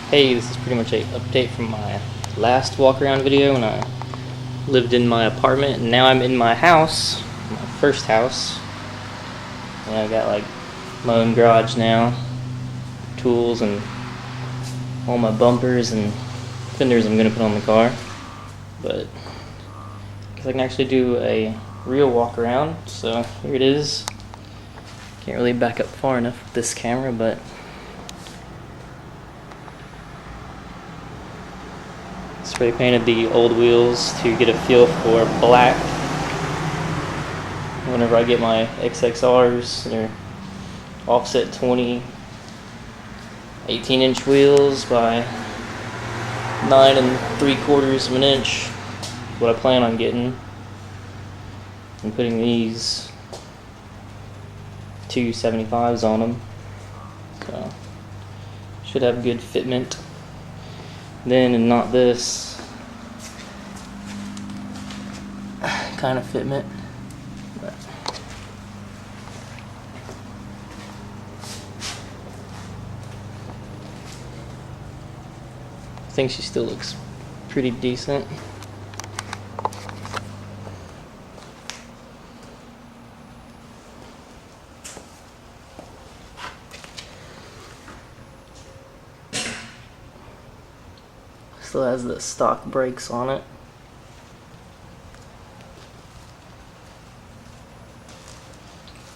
Hey, this is pretty much an update from my last walk around video when I lived in my apartment, and now I'm in my house, my first house. And I got like my own garage now, tools and all my bumpers and fenders I'm gonna put on the car. But I guess I can actually do a real walk around, so here it is. Can't really back up far enough with this camera, but spray painted the old wheels to get a feel for black. Whenever I get my XXRs, they're offset 20 18-inch wheels by 9 3/4 of an inch. What I plan on getting. I'm putting these 275s on them, so should have good fitment. Then, and not this kind of fitment, but I think she still looks pretty decent. Still has the stock brakes on it.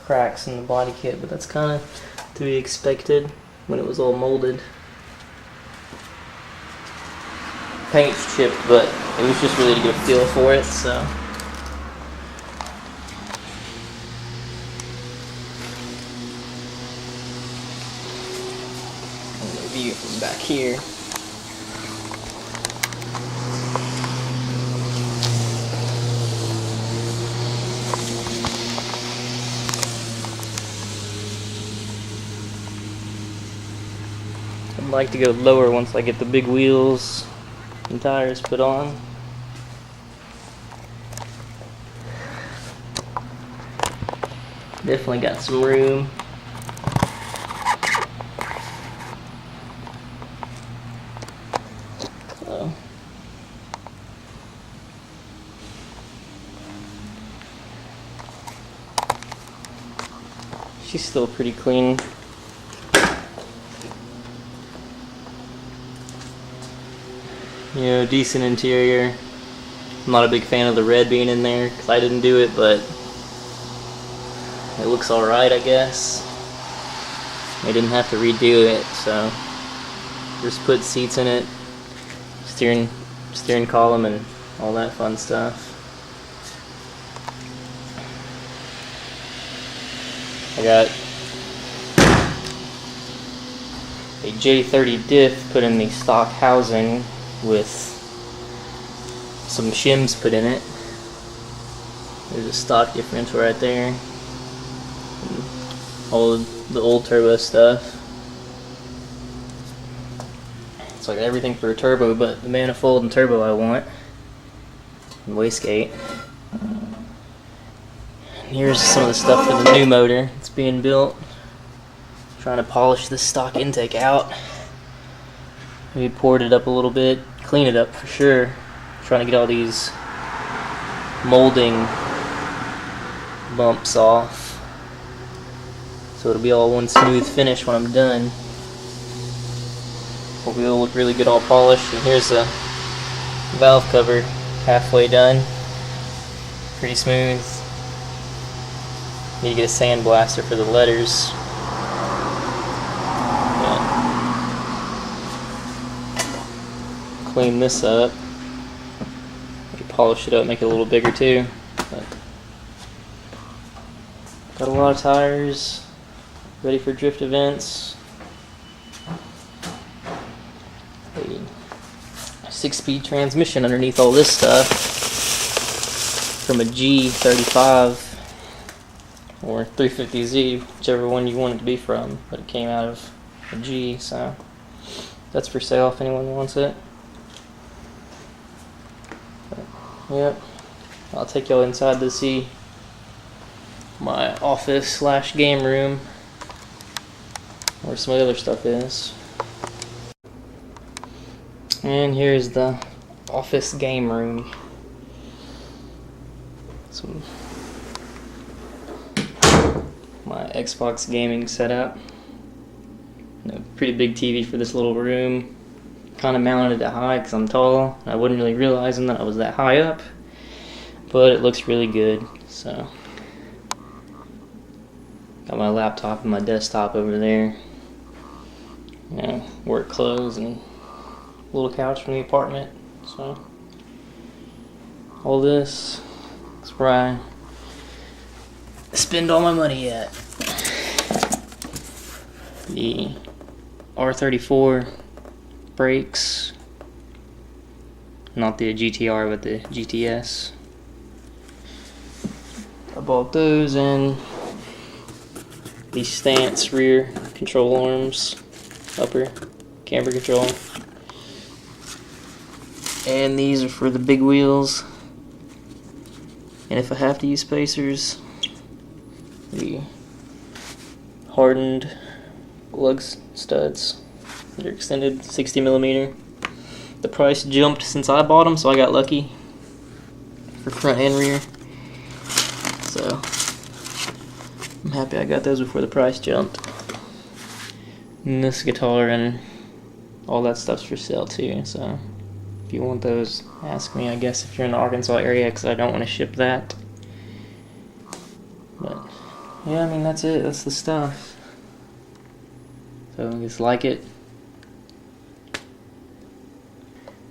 Cracks in the body kit, but that's kind of to be expected when it was all molded. Paint's chipped, but it was just really to get a feel for it, so. I'm gonna view it from back here. I'd like to go lower once I get the big wheels and tires put on. Definitely got some room. So she's still pretty clean. You know, decent interior. I'm not a big fan of the red being in there because I didn't do it, but it looks alright, I guess. I didn't have to redo it, so just put seats in it, steering column, and all that fun stuff. I got a J30 diff put in the stock housing with some shims put in it. There's a stock differential right there. And all the old turbo stuff. It's like everything for a turbo but the manifold and turbo I want. And wastegate. And here's some of the stuff for the new motor that's being built. Trying to polish this stock intake out. Maybe poured it up a little bit, clean it up for sure. Trying to get all these molding bumps off, so it'll be all one smooth finish when I'm done. Hopefully it'll look really good all polished. And here's the valve cover halfway done. Pretty smooth. Need to get a sandblaster for the letters. Clean this up, maybe polish it up, make it a little bigger too. But got a lot of tires, ready for drift events. A 6-speed transmission underneath all this stuff from a G35 or 350Z, whichever one you want it to be from, but it came out of a G, so that's for sale if anyone wants it. Yep, I'll take y'all inside to see my office / game room where some of the other stuff is. And here's the office game room. Some my Xbox gaming setup. Pretty big TV for this little room. Kind of mounted it high because I'm tall. I wasn't really realizing that I was that high up, but it looks really good. So got my laptop and my desktop over there. Work clothes and a little couch from the apartment. So all this is where I spend all my money at. The R34 brakes, not the GTR but the GTS. I bought those, and these stance rear control arms, upper camber control, and these are for the big wheels. And if I have to use spacers, the hardened lug studs that are extended 60mm. The price jumped since I bought them, so I got lucky for front and rear. So I'm happy I got those before the price jumped. And this guitar and all that stuff's for sale too, so if you want those, ask me, I guess, if you're in the Arkansas area, because I don't want to ship that. But yeah, I mean, that's it. That's the stuff. So just like it.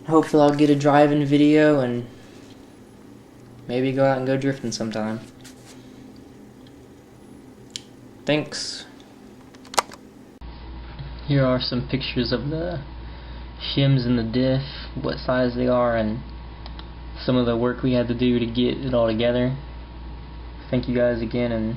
Hopefully I'll get a driving video and maybe go out and go drifting sometime. Thanks. Here are some pictures of the shims and the diff, what size they are, and some of the work we had to do to get it all together. Thank you guys again, and